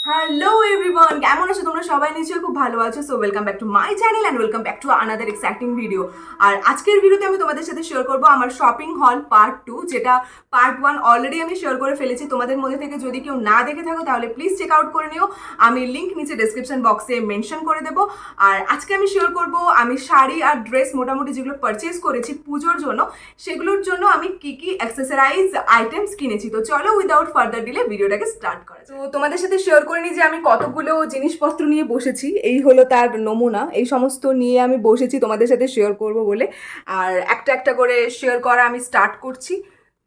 Hello everyone, কেমন আছো তোমরা? সবাই নিশ্চয়ই খুব ভালো আছো। So welcome back to my channel and welcome back to another exciting video. আর আজকের ভিডিওতে আমি তোমাদের সাথে শেয়ার করবো আমার শপিং হল পার্ট 2, যেটা পার্ট 1 অলরেডি আমি শেয়ার করে ফেলেছি। তোমাদের মধ্যে থেকে যদি কেউ না দেখে থাকো তাহলে প্লিজ চেক আউট করে নিও, আমি লিঙ্ক নিচে ডেসক্রিপশন বক্সে মেনশন করে দেবো। আর আজকে আমি শেয়ার করবো আমি শাড়ি আর ড্রেস মোটামুটি যেগুলো পারচেস করেছি পুজোর জন্য, সেগুলোর জন্য আমি কি কি অ্যাক্সেসরাইজ আইটেমস কিনেছি। তো চলো উইদাউট ফার্দার ডিলে ভিডিওটাকে স্টার্ট করা। তো তোমাদের সাথে শেয়ার করে নিই যে আমি কতগুলো জিনিসপত্র নিয়ে বসেছি। এই হলো তার নমুনা, এই সমস্ত নিয়ে আমি বসেছি তোমাদের সাথে শেয়ার করব বলে। আর একটা একটা করে শেয়ার করা আমি স্টার্ট করছি।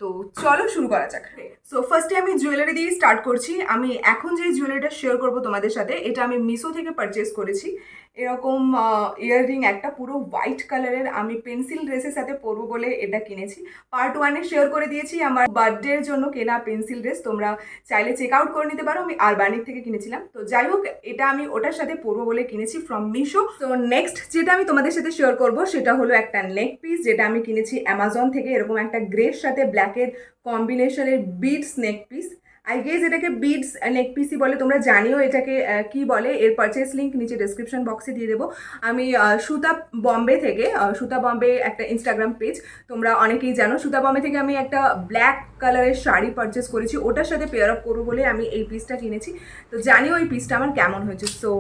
তো চলো শুরু করা যাক। সো ফার্স্টে আমি জুয়েলারি দিয়ে স্টার্ট করছি। আমি এখন যে জুয়েলারিটা শেয়ার করব তোমাদের সাথে, এটা আমি মিশো থেকে পারচেস করেছি। এরকম ইয়াররিং একটা পুরো হোয়াইট কালারের, আমি পেন্সিল ড্রেসের সাথে পরবো বলে এটা কিনেছি। পার্ট 1-এ শেয়ার করে দিয়েছি আমার বার্থডের জন্য কেনা পেন্সিল ড্রেস, তোমরা চাইলে চেক আউট করে নিতে পারো। আমি আরবানিক থেকে কিনেছিলাম। তো যাই হোক, এটা আমি ওটার সাথে পরবো বলে কিনেছি ফ্রম মিশো। তো নেক্সট যেটা আমি তোমাদের সাথে শেয়ার করবো সেটা হলো একটা নেক পিস, যেটা আমি কিনেছি অ্যামাজন থেকে। এরকম একটা গ্রের সাথে ব্ল্যাকের কম্বিনেশনের beads neck piece. I guess এটাকে বিডস নেক পিসই বলে, তোমরা জানিও এটাকে কি বলে। এর পারচেস লিঙ্ক নিচে ডেসক্রিপশন বক্সে দিয়ে দেবো। আমি সুতা বম্বে থেকে, সুতা বম্বে একটা ইনস্টাগ্রাম পেজ, তোমরা অনেকেই জানো। সুতা বম্বে থেকে আমি একটা ব্ল্যাক কালারের শাড়ি পারচেস করেছি, ওটার সাথে পেয়ার আপ করবো বলে আমি এই পিসটা কিনেছি। তো জানিও এই পিসটা আমার কেমন হয়েছে। সো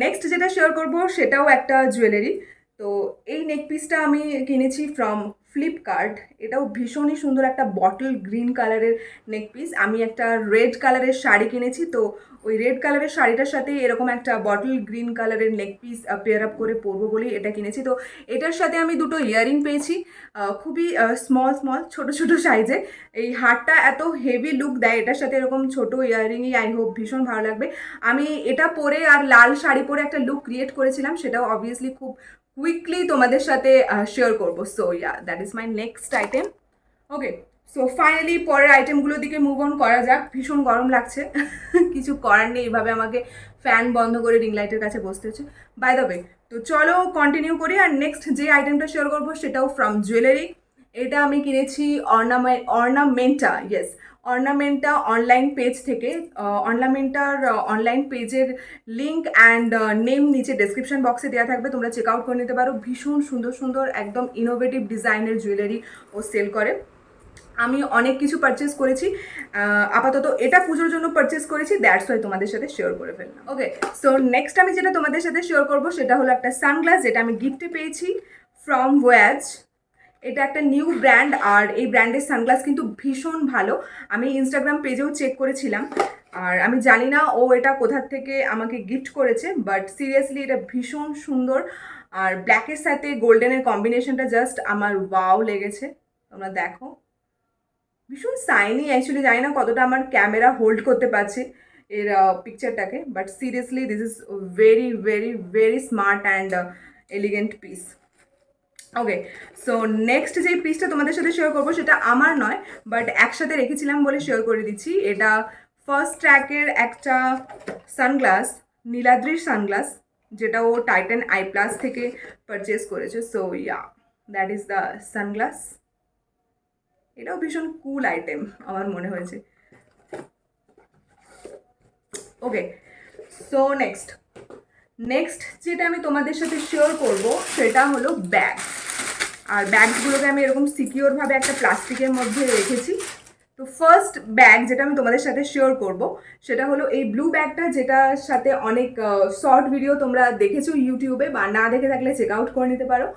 নেক্সট যেটা শেয়ার করবো সেটাও একটা জুয়েলারি। তো এই নেক পিসটা আমি কিনেছি ফ্রম ফ্লিপকার্ট। এটাও ভীষণই সুন্দর, একটা বটল গ্রিন কালারের নেক পিস। আমি একটা রেড কালারের শাড়ি কিনেছি, তো ওই রেড কালারের শাড়িটার সাথে এরকম একটা বটল গ্রিন কালারের নেক পিস পেয়ার আপ করে পরবো বলেই এটা কিনেছি। তো এটার সাথে আমি দুটো ইয়াররিং পেয়েছি, খুবই স্মল ছোট ছোট সাইজে। এই হারটা এত হেভি লুক দেয়, এটার সাথে এরকম ছোট ইয়াররিংই আই হোপ ভীষণ ভালো লাগবে। আমি এটা পরে আর লাল শাড়ি পরে একটা লুক ক্রিয়েট করেছিলাম, সেটাও অবভিয়াসলি খুব কুইকলি তোমাদের সাথে শেয়ার করবো। So yeah, that is my next item. Okay, so finally পরের আইটেমগুলোর দিকে মুভ অন করা যাক। ভীষণ গরম লাগছে, কিছু করার নেই, এইভাবে আমাকে ফ্যান বন্ধ করে রিং লাইটের কাছে বসতে হচ্ছে। বাই দ্য ওয়ে, তো চলো কন্টিনিউ করি। আর নেক্সট যে আইটেমটা শেয়ার করবো সেটাও ফ্রম জুয়েলারি। এটা আমি কিনেছি অর্নামেন্টা, ইয়েস, অর্নামেন্টা অনলাইন পেজ থেকে। অর্নামেন্টার অনলাইন পেজের লিঙ্ক অ্যান্ড নেম নিচে ডেসক্রিপশন বক্সে দেওয়া থাকবে, তোমরা চেক আউট করে নিতে পারো। ভীষণ সুন্দর সুন্দর একদম ইনোভেটিভ ডিজাইনের জুয়েলারি ও সেল করে। আমি অনেক কিছু পারচেস করেছি, আপাতত এটা পুজোর জন্য পারচেস করেছি, দ্যাটস ওয়াই তোমাদের সাথে শেয়ার করে ফেললাম। ওকে, সো নেক্সট আমি যেটা তোমাদের সাথে শেয়ার করবো সেটা হলো একটা সানগ্লাস, যেটা আমি গিফটে পেয়েছি ফ্রম ওয়াজ। এটা একটা নিউ ব্র্যান্ড, আর এই ব্র্যান্ডের সানগ্লাস কিন্তু ভীষণ ভালো। আমি ইনস্টাগ্রাম পেজেও চেক করেছিলাম, আর আমি জানি না ও এটা কোথার থেকে আমাকে গিফট করেছে, বাট সিরিয়াসলি এটা ভীষণ সুন্দর। আর ব্ল্যাকের সাথে গোল্ডেনের কম্বিনেশনটা জাস্ট আমার ওয়াও লেগেছে, তোমরা দেখো। ভীষণ সাইনি, অ্যাকচুয়ালি জানি না কতটা আমার ক্যামেরা হোল্ড করতে পারছে এর পিকচারটাকে, but seriously this is very very very smart and elegant piece. Okay, so next যে পিসটা তোমাদের সাথে শেয়ার করবো সেটা আমার নয়, বাট একসাথে রেখেছিলাম বলে শেয়ার করে দিচ্ছি। এটা ফার্স্ট ট্র্যাকের একটা সানগ্লাস, নীলাদ্রির সানগ্লাস, যেটা ও টাইটান আই প্লাস থেকে পারচেস করেছে। So yeah, that is the sunglass. এটাও ভীষণ কুল আইটেম আমার মনে হয়েছে। ওকে, সো নেক্সট যেটা আমি তোমাদের সাথে শেয়ার করব সেটা হলো ব্যাগ। আর ব্যাগগুলোকে আমি এরকম সিকিওরভাবে একটা প্লাস্টিকের মধ্যে রেখেছি। তো ফার্স্ট ব্যাগ যেটা আমি তোমাদের সাথে শেয়ার করব সেটা হলো এই ব্লু ব্যাগটা, যেটার সাথে অনেক শর্ট ভিডিও তোমরা দেখেছো ইউটিউবে, বা না দেখে থাকলে চেক আউট করে নিতে পারো।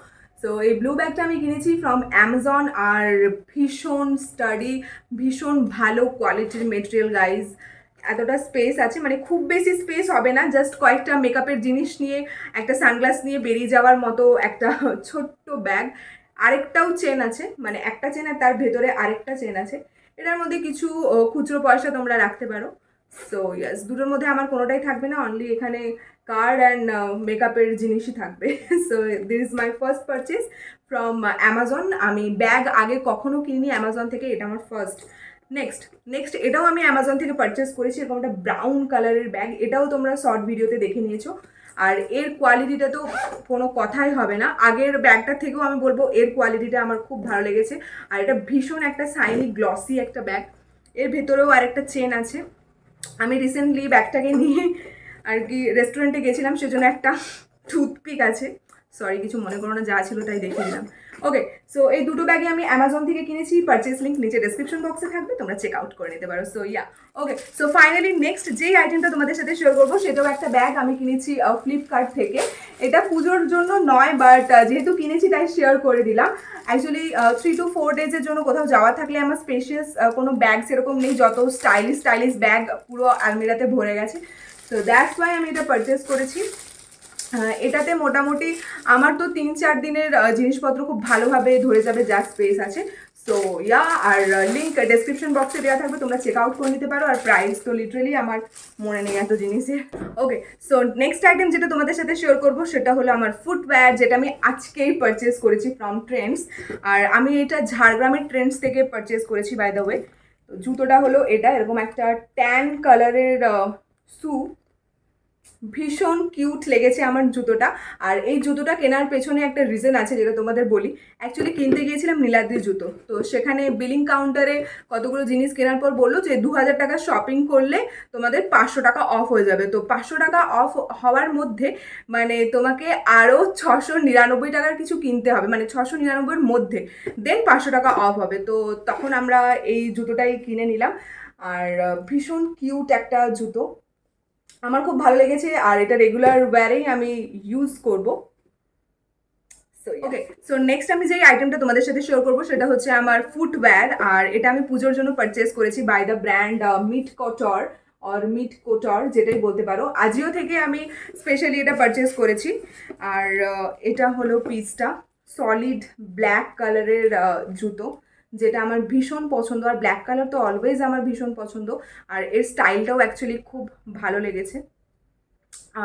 সো এই ব্লু ব্যাগটা আমি কিনেছি ফ্রম অ্যামাজন, আর ভীষণ স্টাডি, ভীষণ ভালো কোয়ালিটির মেটেরিয়াল গাইজ। এতটা স্পেস আছে, মানে খুব বেশি স্পেস হবে না, জাস্ট কয়েকটা মেকআপের জিনিস নিয়ে, একটা সানগ্লাস নিয়ে বেরিয়ে যাওয়ার মতো একটা ছোট্ট ব্যাগ। আরেকটাও চেন আছে, মানে একটা চেন আর তার ভেতরে আরেকটা চেন আছে। এটার মধ্যে কিছু খুচরো পয়সা তোমরা রাখতে পারো। সো ইয়াস, দুটোর মধ্যে আমার কোনোটাই থাকবে না, অনলি এখানে কার্ড অ্যান্ড মেকআপের জিনিসই থাকবে। So this is my first purchase from Amazon. আমি ব্যাগ আগে কখনো কিনিনি অ্যামাজন থেকে, এটা আমার ফার্স্ট। নেক্সট এটাও আমি অ্যামাজন থেকে পারচেস করেছি, এরকম একটা ব্রাউন কালারের ব্যাগ। এটাও তোমরা শর্ট ভিডিওতে দেখে নিয়েছো, আর এর কোয়ালিটিটা তো কোনো কথাই হবে না। আগের ব্যাগটার থেকেও আমি বলবো এর কোয়ালিটিটা আমার খুব ভালো লেগেছে। আর এটা ভীষণ একটা শাইনি গ্লসি একটা ব্যাগ। এর ভেতরেও আরেকটা চেন আছে, আমি রিসেন্টলি ব্যাগটাকে নিয়ে আর কি রেস্টুরেন্টে গেছিলাম, সেজন্য একটা টুথপিক আছে, সরি কিছু মনে করো না, যা ছিল তাই দেখিয়ে দিলাম। ওকে, সো এই দুটো ব্যাগে আমি অ্যামাজন থেকে কিনেছি, পারচেস লিঙ্ক নিচে ডেসক্রিপশন বক্সে থাকবে, তোমরা চেক আউট করে নিতে পারো। সো ইয়া, ওকে, সো ফাইনালি নেক্সট যেই আইটেমটা তোমাদের সাথে শেয়ার করবো সেটাও একটা ব্যাগ আমি কিনেছি ফ্লিপকার্ট থেকে। এটা পুজোর জন্য নয়, বাট যেহেতু কিনেছি তাই শেয়ার করে দিলাম। অ্যাকচুয়ালি 3 to 4 ডেজের জন্য কোথাও যাওয়া থাকলে আমার স্পেশিয়াস কোনো ব্যাগ সেরকম নেই, যত স্টাইলিশ ব্যাগ পুরো আলমিরাতে ভরে গেছে। তো দ্যাটস ওয়াই আমি এটা পারচেস করেছি। এটাতে মোটামুটি আমার তো 3-4 দিনের জিনিসপত্র খুব ভালোভাবে ধরে যাবে, যা স্পেস আছে। সো ইয়া, আর লিঙ্ক ডেসক্রিপশন বক্সে দেওয়া থাকবে, তোমরা চেক আউট করে নিতে পারো। আর প্রাইস তো লিটারেলি আমার মনে নেই এত জিনিসের। ওকে, সো নেক্সট আইটেম যেটা তোমাদের সাথে শেয়ার করবো সেটা হলো আমার ফুটওয়্যার, যেটা আমি আজকেই পারচেস করেছি ফ্রম ট্রেন্ডস। আর আমি এটা ঝাড়গ্রামের ট্রেন্ডস থেকে পারচেস করেছি বাই দ্য ওয়ে। তো জুতোটা হলো এটা, এরকম একটা ট্যান কালারের শু, ভীষণ কিউট লেগেছে আমার জুতোটা। আর এই জুতোটা কেনার পেছনে একটা রিজন আছে যেটা তোমাদের বলি। অ্যাকচুয়ালি কিনতে গিয়েছিলাম নীলাদ্রির জুতো, তো সেখানে বিলিং কাউন্টারে কতগুলো জিনিস কেনার পর বললো যে 2000 টাকা শপিং করলে তোমাদের 500 টাকা অফ হয়ে যাবে। তো 500 টাকা অফ হওয়ার মধ্যে মানে তোমাকে আরও 699 টাকার কিছু কিনতে হবে, মানে 699-এর মধ্যে, দেন 500 টাকা অফ হবে। তো তখন আমরা এই জুতোটাই কিনে নিলাম। আর ভীষণ কিউট একটা জুতো, আমার খুব ভালো লেগেছে। আর এটা রেগুলার ওয়্যারেই আমি ইউজ করব। ওকে, সো নেক্সট আমি যে আইটেমটা তোমাদের সাথে শেয়ার করবো সেটা হচ্ছে আমার ফুটওয়্যার। আর এটা আমি পুজোর জন্য পারচেস করেছি বাই দ্য ব্র্যান্ড মিট কোটর, যেটাই বলতে পারো। আজিও থেকে আমি স্পেশালি এটা পারচেস করেছি। আর এটা হলো পিসটা, সলিড ব্ল্যাক কালারের জুতো, যেটা আমার ভীষণ পছন্দ। আর ব্ল্যাক কালার তো অলওয়েজ আমার ভীষণ পছন্দ, আর এর স্টাইলটাও অ্যাকচুয়ালি খুব ভালো লেগেছে।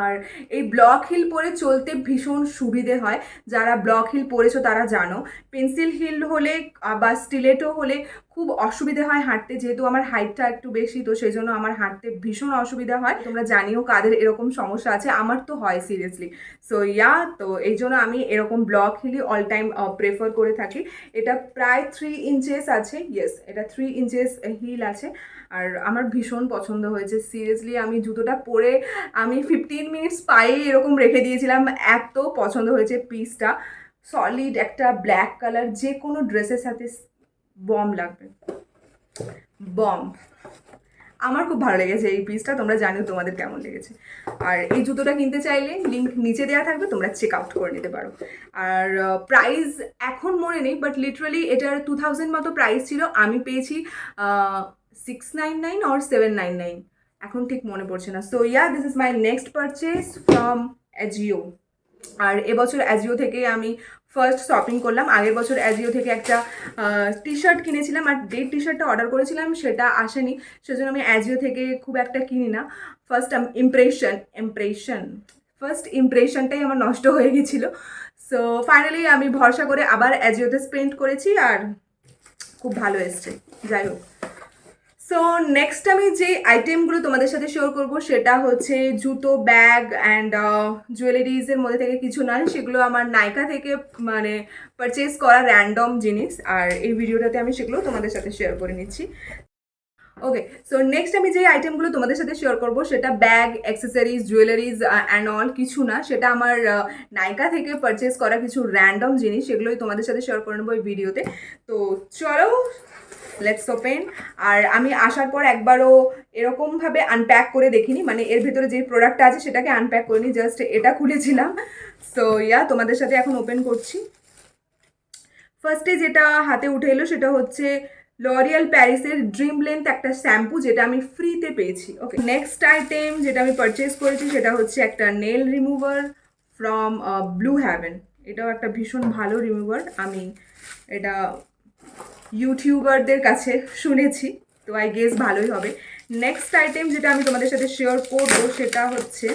আর এই ব্লক হিল পরে চলতে ভীষণ সুবিধে হয়, যারা ব্লক হিল পরেছো তারা জানো। পেন্সিল হিল হলে বা স্টিলেটো হলে খুব অসুবিধে হয় হাঁটতে, যেহেতু আমার হাইটটা একটু বেশি, তো সেই জন্য আমার হাঁটতে ভীষণ অসুবিধা হয়। তোমরা জানিও কাদের এরকম সমস্যা আছে, আমার তো হয় সিরিয়াসলি। সো ইয়া, তো এই জন্য আমি এরকম ব্লক হিলই অল টাইম প্রেফার করে থাকি। এটা প্রায় 3 ইঞ্চেস আছে, ইয়েস এটা 3 ইঞ্চেস হিল আছে। আর আমার ভীষণ পছন্দ হয়েছে সিরিয়াসলি। আমি জুতোটা পরে আমি 15 মিনিটস পায়ে এরকম রেখে দিয়েছিলাম, এত পছন্দ হয়েছে পিসটা। সলিড একটা ব্ল্যাক কালার, যে কোনো ড্রেসের সাথে বম লাগবে, বম। আমার খুব ভালো লেগেছে এই পিসটা, তোমরা জানিও তোমাদের কেমন লেগেছে। আর এই জুতোটা কিনতে চাইলে লিঙ্ক নিচে দেওয়া থাকবে, তোমরা চেক আউট করে নিতে পারো। আর প্রাইস এখন মনে নেই, বাট লিটারালি এটার 2000 মতো প্রাইস ছিল, আমি পেয়েছি 699 or 799, এখন ঠিক মনে পড়ছে না। So yeah, this is my next purchase from Ajio. আর এবছর অ্যাজিও থেকে আমি ফার্স্ট শপিং করলাম। আগের বছর অ্যাজিও থেকে একটা টি শার্ট কিনেছিলাম, আর যে টি শার্টটা অর্ডার করেছিলাম সেটা আসেনি, সেজন্য আমি অ্যাজিও থেকে খুব একটা কিনি না। ফার্স্ট ইমপ্রেশনটাই আমার নষ্ট হয়ে গেছিলো। সো ফাইনালি আমি ভরসা করে আবার অ্যাজিওতে স্পেন্ড করেছি, আর খুব ভালো এসছে। যাই হোক, সো নেক্সট আমি যে আইটেমগুলো তোমাদের সাথে শেয়ার করবো সেটা হচ্ছে জুতো, ব্যাগ অ্যান্ড জুয়েলারিজের মধ্যে থেকে কিছু নয়, সেগুলো আমার নাইকা থেকে মানে পারচেস করা র্যান্ডম জিনিস। আর এই ভিডিওটাতে আমি সেগুলো তোমাদের সাথে শেয়ার করে নিচ্ছি। ওকে, সো নেক্সট আমি যে আইটেমগুলো তোমাদের সাথে শেয়ার করবো সেটা bag, accessories, jewelleries and all কিছু না, সেটা আমার নাইকা থেকে পারচেস করা কিছু র্যান্ডম জিনিস, সেগুলোই তোমাদের সাথে শেয়ার করে নেবো এই ভিডিওতে। তো চলো লেটস ওপেন। আর আমি আসার পর একবারও এরকমভাবে আনপ্যাক করে দেখিনি, মানে এর ভেতরে যে প্রোডাক্টটা আছে সেটাকে আনপ্যাক করিনি, জাস্ট এটা খুলেছিলাম। সো ইয়া, তোমাদের সাথে এখন ওপেন করছি। ফার্স্টে যেটা হাতে উঠে এলো সেটা হচ্ছে লরিয়াল প্যারিসের ড্রিম লেন্থ একটা শ্যাম্পু, যেটা আমি ফ্রিতে পেয়েছি। ওকে, নেক্সট আইটেম যেটা আমি পারচেস করেছি সেটা হচ্ছে একটা nail remover from Blue Heaven. এটাও একটা ভীষণ ভালো রিমুভার, আমি এটা ইউটিউবারদের কাছে শুনেছি, তো আই গেস ভালোই হবে। নেক্সট আইটেম যেটা আমি তোমাদের সাথে শেয়ার করবো সেটা হচ্ছে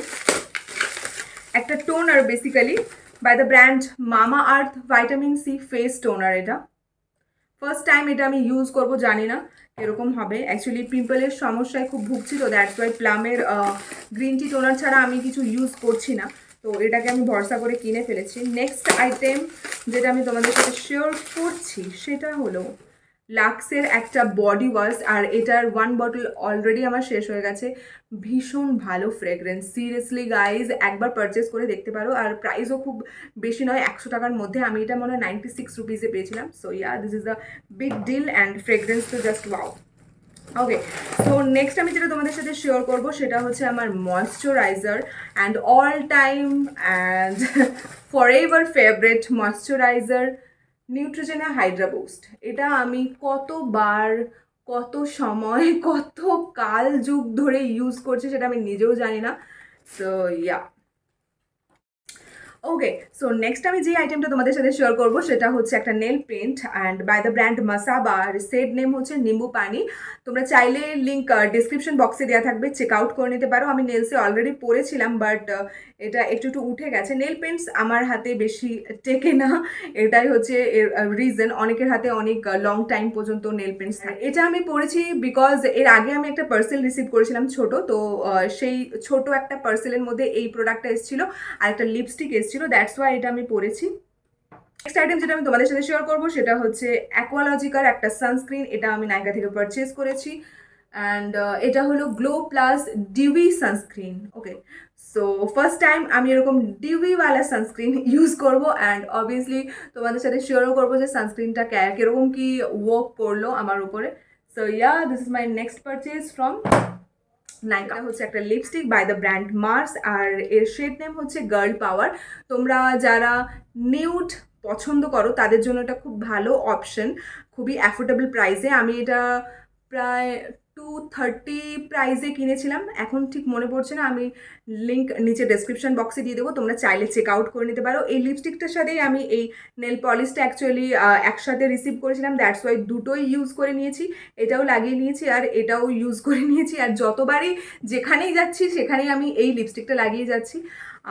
একটা toner, basically by the brand Mamaearth vitamin C face toner. এটা ফার্স্ট টাইম এটা আমি ইউজ করব, জানি না এরকম হবে। অ্যাকচুয়ালি পিম্পলের সমস্যায় খুব ভুগছি, তো দ্যাটস ওয়াই প্লামের গ্রিন টি টোনার ছাড়া আমি কিছু ইউজ করছি না, তো এটাকে আমি ভরসা করে কিনে ফেলেছি। নেক্সট আইটেম যেটা আমি তোমাদের সাথে শেয়ার করছি সেটা হলো লাক্সের একটা বডি ওয়াশ, আর এটার 1 বটল অলরেডি আমার শেষ হয়ে গেছে। ভীষণ ভালো ফ্রেগরেন্স, সিরিয়াসলি গাইজ একবার পারচেস করে দেখতে পারো। আর প্রাইসও খুব বেশি নয়, 100 টাকার মধ্যে। আমি এটা মনে হয় 96 রুপিসে পেয়েছিলাম। So yeah, this is the big deal and fragrance তো just wow. Okay, so next আমি যেটা তোমাদের সাথে শেয়ার করবো সেটা হচ্ছে আমার moisturiser and all time and forever favourite moisturiser Neutrogena Hydro Boost. এটা আমি কতবার, কত সময়, কত কাল যুগ ধরে ইউজ করছি সেটা আমি নিজেও জানি না। সো ইয়া, ওকে, সো নেক্সট আমি যে আইটেমটা তোমাদের সাথে শেয়ার করবো সেটা হচ্ছে একটা nail paint and by the brand Masaba, আর সেট নেম হচ্ছে নিম্বু পানি। তোমরা চাইলে লিঙ্ক ডিসক্রিপশন বক্সে দেওয়া থাকবে, চেক আউট করে নিতে পারো। আমি নেলসে অলরেডি পরেছিলাম, বাট এটা একটু একটু উঠে গেছে। নেল পেন্টস আমার হাতে বেশি টেকে না, এটাই হচ্ছে এর রিজন। অনেকের হাতে অনেক লং টাইম পর্যন্ত নেল পেন্টস থাকে। এটা আমি পরেছি বিকজ এর আগে আমি একটা পার্সেল রিসিভ করেছিলাম ছোট, তো সেই ছোট একটা পার্সেলের মধ্যে এই প্রোডাক্টটা এসেছিলো আর একটা লিপস্টিক এসেছিলো, দ্যাটস ওয়াই এটা আমি পরেছি। নেক্সট আইটেম যেটা আমি তোমাদের সাথে শেয়ার করবো সেটা হচ্ছে অ্যাকোয়ালজিকার একটা সানস্ক্রিন। এটা আমি নাইকা থেকে পারচেস করেছি অ্যান্ড এটা হলো গ্লো প্লাস ডিউই সানস্ক্রিন। ওকে, সো ফার্স্ট টাইম আমি এরকম ডিউইওয়ালা সানস্ক্রিন ইউজ করবো অ্যান্ড অবভিয়াসলি তোমাদের সাথে শেয়ারও করবো যে সানস্ক্রিনটা কীরকম কি ওয়ার্ক করলো আমার উপরে। So yeah, this is my next purchase from Nykaa. হচ্ছে একটা lipstick by the brand Mars, আর এর শেড নেম হচ্ছে গার্ল পাওয়ার। তোমরা যারা নিউড পছন্দ করো তাদের জন্য এটা খুব ভালো অপশন, খুবই অ্যাফোর্ডেবল প্রাইসে। আমি এটা প্রায় 230 প্রাইসে কিনেছিলাম, এখন ঠিক মনে পড়ছে না। আমি লিঙ্ক নিচে ডেসক্রিপশন বক্সে দিয়ে দেবো, তোমরা চাইলে চেক আউট করে নিতে পারো। এই লিপস্টিকটার সাথেই আমি এই নেল পলিশটা অ্যাকচুয়ালি একসাথে রিসিভ করেছিলাম, দ্যাটস ওয়াই দুটোই ইউজ করে নিয়েছি। এটাও লাগিয়ে নিয়েছি আর এটাও ইউজ করে নিয়েছি, আর যতবারই যেখানেই যাচ্ছি সেখানেই আমি এই লিপস্টিকটা লাগিয়ে যাচ্ছি।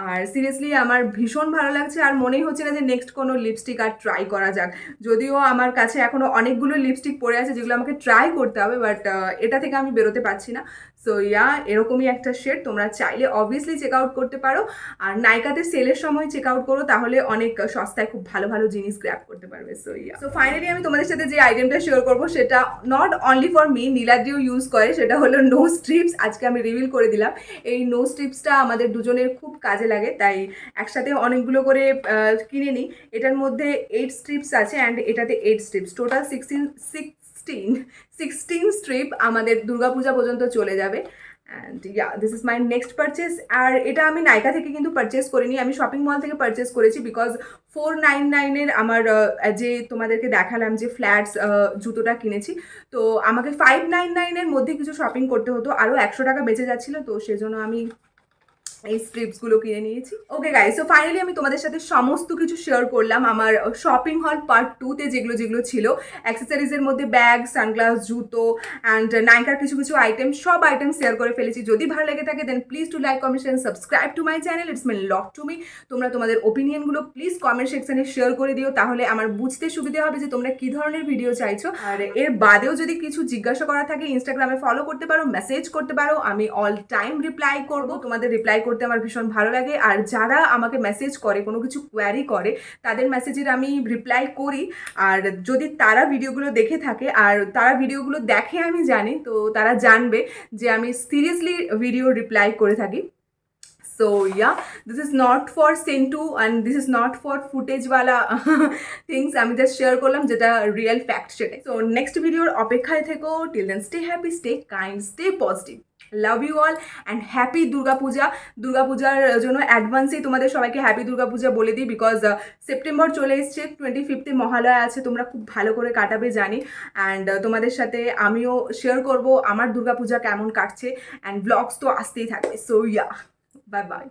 আর সিরিয়াসলি আমার ভীষণ ভালো লাগছে, আর মনেই হচ্ছে না যে নেক্সট কোনো লিপস্টিক আর ট্রাই করা যাক। যদিও আমার কাছে এখনও অনেকগুলো লিপস্টিক পড়ে আছে যেগুলো আমাকে ট্রাই করতে হবে, বাট এটা থেকে আমি বেরোতে পারছি না। সো ইয়া, এরকমই একটা শেড, তোমরা চাইলে অবভিয়াসলি চেক আউট করতে পারো। আর নাইকাতে সেলের সময় চেক আউট করো, তাহলে অনেক সস্তায় খুব ভালো ভালো জিনিস গ্র্যাব করতে পারবে। সো ইয়া, সো ফাইনালি আমি তোমাদের সাথে যে আইটেমটা শেয়ার করবো সেটা নট অনলি ফর মি, নীলাদ্রিও ইউজ করে, সেটা হলো নো স্ট্রিপস। আজকে আমি রিভিল করে দিলাম এই নো স্ট্রিপসটা আমাদের দুজনের খুব কাজে লাগে, তাই একসাথে অনেকগুলো করে কিনে নিই। এটার মধ্যে 8 স্ট্রিপস আছে অ্যান্ড এটাতে 8 স্ট্রিপস, টোটাল 16 স্ট্রিপ আমাদের দুর্গাপূজা পর্যন্ত চলে যাবে। And yeah, this is my next purchase. আর এটা আমি নাইকা থেকে কিন্তু পারচেস করিনি, আমি শপিং মল থেকে পারচেস করেছি, বিকজ 499-এর আমার যে তোমাদেরকে দেখালাম যে ফ্ল্যাটস জুতোটা কিনেছি, তো আমাকে 599-এর মধ্যে কিছু শপিং করতে হতো, আরও 100 টাকা বেঁচে যাচ্ছিলো, তো সেজন্য আমি এই স্ট্রিপসগুলো কিনে নিয়েছি। ওকে গাইস, সো ফাইনালি আমি তোমাদের সাথে সমস্ত কিছু শেয়ার করলাম আমার শপিং হল পার্ট 2-তে যেগুলো যেগুলো ছিল। অ্যাক্সেসরিজের মধ্যে ব্যাগ, সানগ্লাস, জুতো অ্যান্ড নাইকার কিছু কিছু আইটেম, সব আইটেম শেয়ার করে ফেলেছি। যদি ভালো লেগে থাকে then please to like, comment and subscribe to my channel, it's mean lot to me. তোমরা তোমাদের ওপিনিয়নগুলো প্লিজ কমেন্ট সেকশনে শেয়ার করে দিও, তাহলে আমার বুঝতে সুবিধা হবে যে তোমরা কী ধরনের ভিডিও চাইছো। আর এর বাদেও যদি কিছু জিজ্ঞাসা করা থাকে ইনস্টাগ্রামে ফলো করতে পারো, মেসেজ করতে পারো, আমি অল টাইম রিপ্লাই করবো। তোমাদের রিপ্লাই করতে আমার ভীষণ ভালো লাগে, আর যারা আমাকে মেসেজ করে, কোনো কিছু কোয়ারি করে, তাদের মেসেজের আমি রিপ্লাই করি। আর যদি তারা ভিডিওগুলো দেখে থাকে, আর তারা ভিডিওগুলো দেখে আমি জানি, তো তারা জানবে যে আমি সিরিয়াসলি ভিডিও রিপ্লাই করে থাকি। So yeah, this is not for Sentu and this is not for footage wala things, আমি জাস্ট শেয়ার করলাম যেটা রিয়েল ফ্যাক্ট সেটাই। সো নেক্সট ভিডিওর অপেক্ষায় থেকো। Till then stay happy, stay kind, stay positive. Love you all and happy Durga Puja. দুর্গাপূজার জন্য অ্যাডভান্সেই তোমাদের সবাইকে হ্যাপি দুর্গাপূজা বলে দিই, বিকজ সেপ্টেম্বর চলে এসছে, 25 মহালয়া আছে, তোমরা খুব ভালো করে কাটাবে জানি। অ্যান্ড তোমাদের সাথে আমিও শেয়ার করব আমার দুর্গাপূজা কেমন কাটছে, অ্যান্ড ব্লগস তো আসতেই থাকবে। So yeah, bye bye.